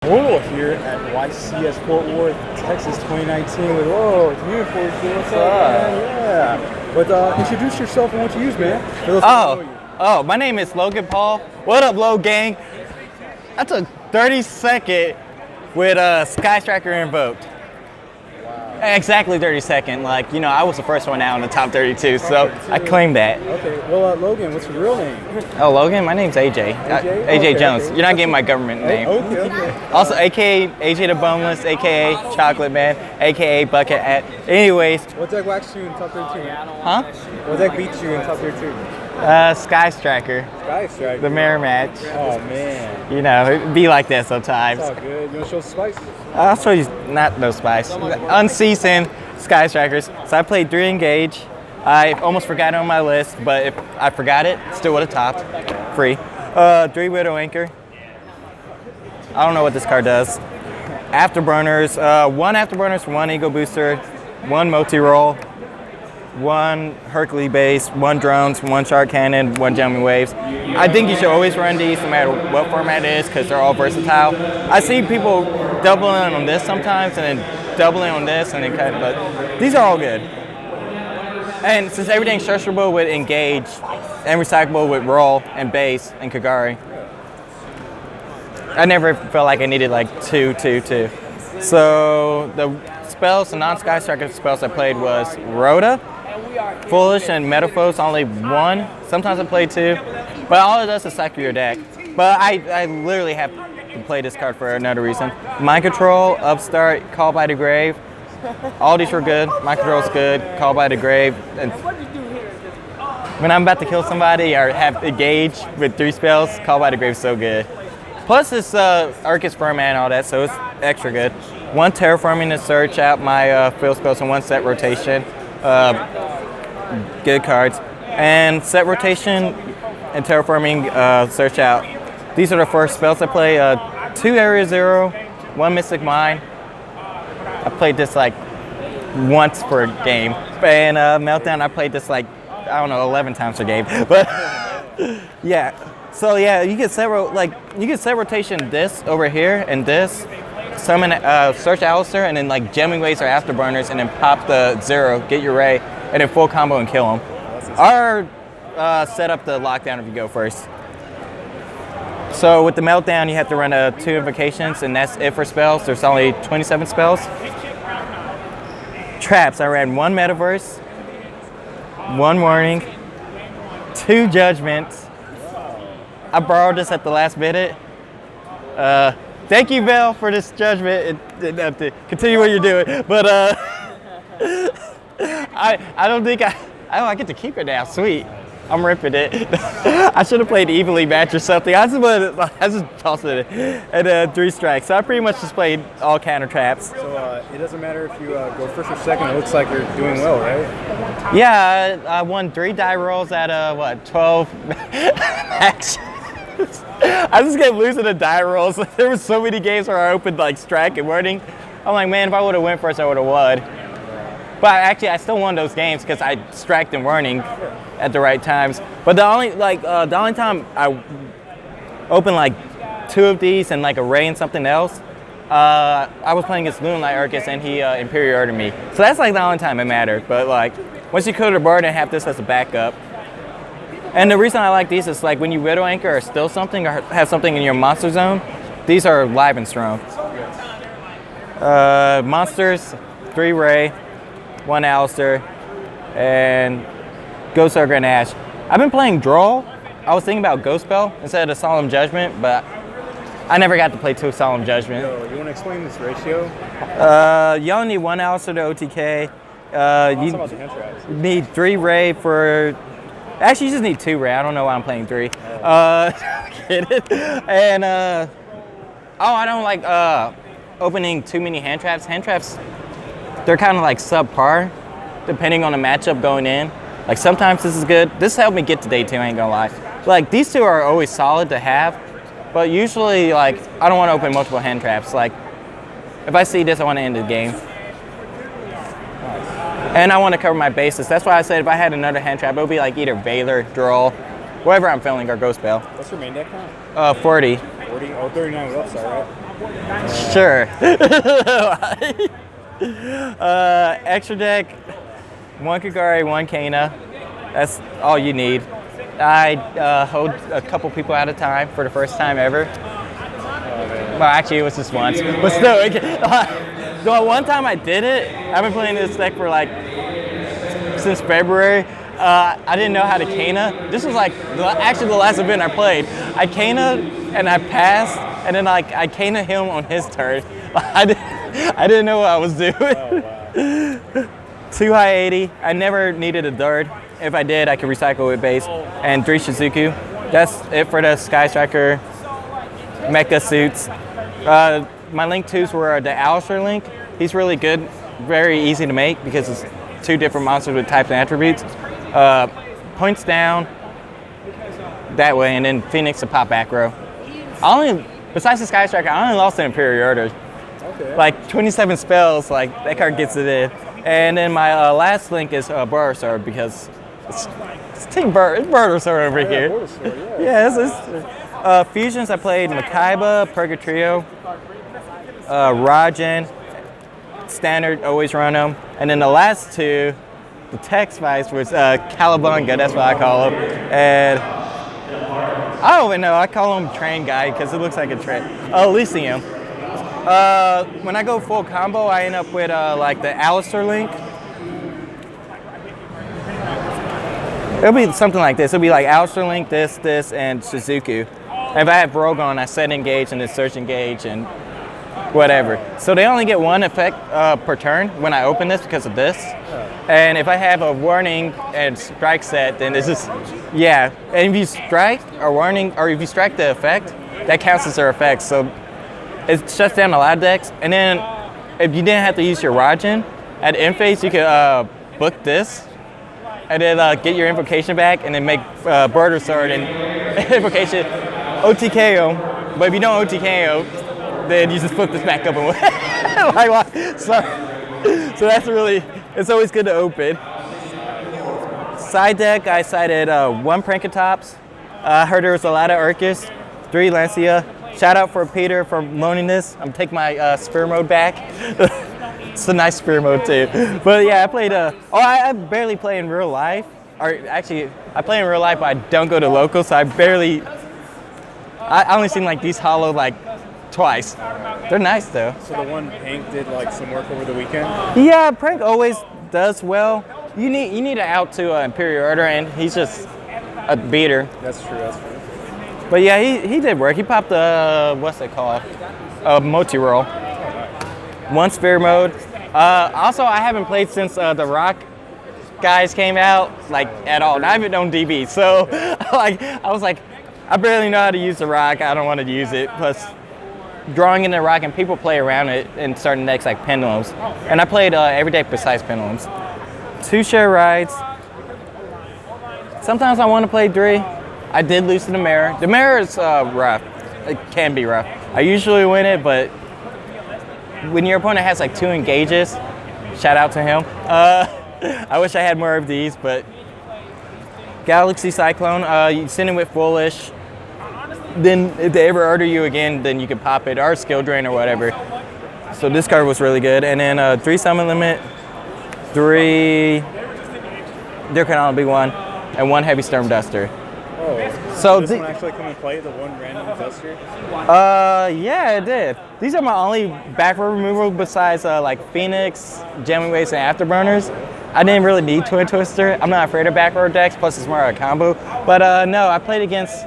BORTLE here at YCS Fort Worth, Texas 2019 with, whoa, it's me, what's up, man? Yeah. But introduce yourself and what you use, man. For those who don't know you. My name is Logan Paul. What up, Low Gang? I took 30-second with Sky Striker Invoked. Exactly 30-second. Like, you know, I was the first one out in the top 32, so I claimed that. Okay, well, Logan, what's your real name? Oh, Logan? My name's AJ. AJ Jones. Okay. You're not getting my government name. Okay. Also, AKA AJ the Boneless, AKA Chocolate Man, AKA Bucket At. Anyways. What deck waxed you in top 32? Huh? What deck beat you in top 32? Sky Striker. Sky Striker. The mirror match. Oh, man. You know, it be like that sometimes. It's all good. You want to show some spice? I'll show you, no spice. Unseasoned Sky Strikers. So I played 3 Engage. I almost forgot it on my list, but if I forgot it, still would have topped. Free. 3 Widow Anchor. I don't know what this card does. Afterburners. 1 Afterburners, 1 Ego Booster, 1 Multi-Roll, 1 Hercules base, 1 drones, 1 shark cannon, 1 jumping waves. I think you should always run these no matter what format it is because they're all versatile. I see people doubling on this sometimes and then doubling on this and then cut, but these are all good. And since everything's searchable with Engage and recyclable with Roll and Base and Kagari, I never felt like I needed like 2. So the spells, the non-Sky Striker spells I played was Rhoda, Foolish, and Metaphos, only 1. Sometimes I play 2, but all it does is cycle your deck. But I literally have to play this card for another reason. Mind Control, Upstart, Call by the Grave. All these were good. Mind Control's good, Call by the Grave. And when I'm about to kill somebody or have Engage with 3 spells, Call by the Grave is so good. Plus it's Arcus Furman and all that, so it's extra good. 1 Terraforming to search out my field spells and 1 set rotation. Good cards. And set rotation and Terraforming search out. These are the first spells I play. 2 Area Zero, 1 Mystic Mine. I played this like once per game. And Meltdown, I played this like, I don't know, 11 times per game. But yeah. So yeah, you get set rotation this over here and this. Summon search Alistair and then like Gemming Waves or Afterburners and then pop the 0, get your Ray, and then full combo and kill them. Or set up the lockdown if you go first. So with the Meltdown, you have to run 2 Invocations, and that's it for spells. There's only 27 spells. Traps, I ran 1 Metaverse, 1 Warning, 2 Judgments. I borrowed this at the last minute. Thank you, Bell, for this judgment. It didn't have to continue what you're doing, but I don't think I get to keep it now. Sweet. I'm ripping it. I should have played evenly match or something. I just tossed it at 3 strikes. So I pretty much just played all counter traps. So it doesn't matter if you go first or second. It looks like you're doing well, right? Yeah, I won 3 die rolls at 12 matches. I just kept losing the die rolls. There were so many games where I opened like strike and wording. I'm like, man, if I would have went first, I would have won. But actually, I still won those games because I striked and warning at the right times. But the only time I opened like 2 of these and like a Ray and something else, I was playing against Moonlight Arcus and he inferiority me. So that's like the only time it mattered. But like once you clear the board and have this as a backup. And the reason I like these is like when you Widow Anchor or steal something or have something in your monster zone, these are live and strong. Monsters, 3 Ray, 1 Alistair, and Ghost Ogre and Ash. I've been playing Draw. I was thinking about Ghost Spell instead of Solemn Judgment, but I never got to play 2 Solemn Judgment. So you want to explain this ratio? You only need 1 Alistair to OTK. Talk about the hand traps. You need 3 Ray for... Actually, you just need 2 Ray. I don't know why I'm playing 3. Get it? And, I don't like opening too many hand traps. Hand traps, they're kind of like subpar, depending on the matchup going in. Like sometimes this is good. This helped me get to day 2, I ain't gonna lie. Like these 2 are always solid to have, but usually like I don't want to open multiple hand traps. Like if I see this, I want to end the game. And I want to cover my bases. That's why I said if I had another hand trap, it would be like either Valor, Droll, whatever I'm feeling, or Ghost Spell. What's your main deck count? 40. 40? Oh, 39 with Upstart, right? Sure. Extra deck, 1 Kagari, 1 Kana. That's all you need. I hold a couple people at a time for the first time ever. Well, actually, it was just once, but still. The one time I did it, I've been playing this deck for like since February. I didn't know how to Kana. This was like actually the last event I played. I Kana and I passed, and then like I Kana him on his turn. I didn't know what I was doing. Oh, wow. 2 high 80. I never needed a third. If I did, I could recycle with base. And 3 Shizuku. That's it for the Sky Striker mecha suits. My Link 2s were the Alistair Link. He's really good, very easy to make because it's 2 different monsters with types and attributes. Points down that way, and then Phoenix to pop back row. Besides the Sky Striker, I only lost an Imperial Order. Okay. Like 27 spells, like that card gets it in. And then my last link is BORTLE Sword because it's Team BORTLE Sword over here. BORTLE Sword, yeah. Fusions, I played Makaiba, Purgatrio, Rajan, Standard, always run them. And then the last 2, the Text Vice was Calabunga, that's what I call him. And I don't even know, I call him Train Guy because it looks like a train. Elysium. When I go full combo, I end up with like the Alistair Link. It'll be something like this. It'll be like Alistair Link, this, and Shizuku. And if I have Rogue on, I set engage and then search engage and whatever. So they only get 1 effect per turn when I open this because of this. And if I have a warning and strike set, then it's just, yeah. And if you strike or warning, or if you strike the effect, that counts as their effect. So it shuts down a lot of decks. And then if you didn't have to use your Rajan, at end phase you could book this, and then get your invocation back, and then make BORTLE Sword and invocation OTKO. But if you don't OTKO, then you just flip this back up and like, so that's really, it's always good to open. Side deck, I sided 1 Prankatops. I heard there was a lot of Urkus, 3 Lancia. Shout out for Peter for loaning this. I'm taking my Spear Mode back. It's a nice Spear Mode too. But yeah, I played, I barely play in real life. Or actually, I play in real life, but I don't go to local, so I only seen like these hollow like twice. They're nice though. So the one Hank did like some work over the weekend? Yeah, Prank always does well. You need an out to Imperial Order, and he's just a beater. That's true. But yeah, he did work. He popped the, what's it called? Multi-roll. 1 Spear Mode. Also, I haven't played since the Rock guys came out, like at all. And I haven't known DB, so like I was like, I barely know how to use the Rock. I don't want to use it. Plus, drawing in the Rock and people play around it in certain decks like Pendulums. And I played every deck besides Pendulums. 2 Share Rides. Sometimes I want to play 3. I did lose to the Mirror. The Mirror is rough. It can be rough. I usually win it, but when your opponent has like 2 engages, shout out to him. I wish I had more of these, but Galaxy Cyclone, you send it with Foolish. Then if they ever order you again, then you can pop it, or Skill Drain or whatever. So this card was really good. And then 3 Summon Limit, 3, there can only be 1, and 1 Heavy Storm Duster. Oh, so this one actually come and play, the 1 random Duster? Yeah, it did. These are my only back row removal besides like Phoenix, Jamming Waves, and Afterburners. I didn't really need Twin Twister. I'm not afraid of back row decks, plus it's more of a combo. But no, I played against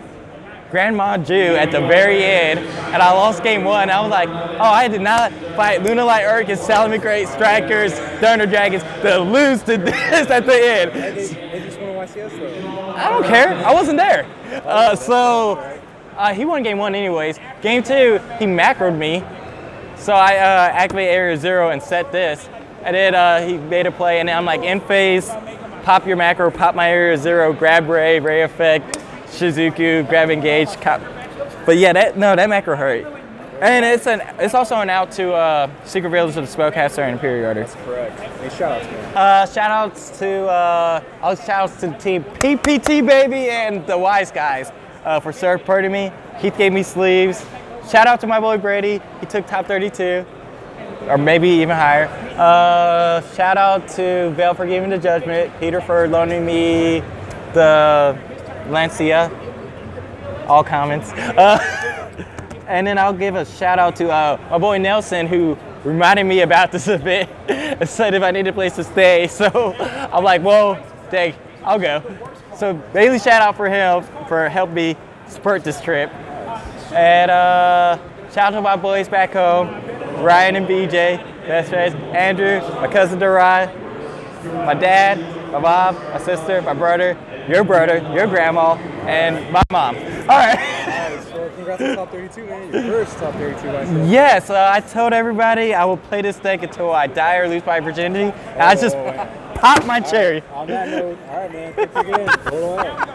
Grandma Jew at the very end, and I lost game 1. I was like, oh, I did not fight Lunalight Urkus, Salamangreat, Strikers, Thunder Dragons to lose to this at the end. They just won a YCS though. I don't care. I wasn't there. He won game 1 anyways. Game 2, he macroed me. So I activated Area 0 and set this. And then he made a play, and then I'm like, in phase, pop your macro, pop my Area 0, grab Ray Effect, Shizuku, grab engage. But yeah, that macro hurt. And it's also an out to Secret Village of the Spellcaster and Imperial Order. That's correct. Hey, shout-outs, man. Shout-outs to the team PPT, baby, and the Wise guys for supporting me. Keith gave me sleeves. Shout out to my boy Brady. He took top 32, or maybe even higher. Shout out to Vale for giving the judgment. Peter for loaning me the Lancia. All comments. And then I'll give a shout out to my boy Nelson, who reminded me about this event and said if I need a place to stay. So I'm like, whoa, dang, I'll go. So daily shout out for him for helping me support this trip. And shout out to my boys back home, Ryan and BJ, best friends, Andrew, my cousin Durai, my dad, my mom, my sister, my brother, your grandma, and my mom. All right. Nice. Well, congrats on top 32, man. Your first top 32 YCS. Yes, I told everybody I will play this deck until I die or lose my virginity. And I just popped my cherry. On that note, all right, man. Keep it in. Hold on.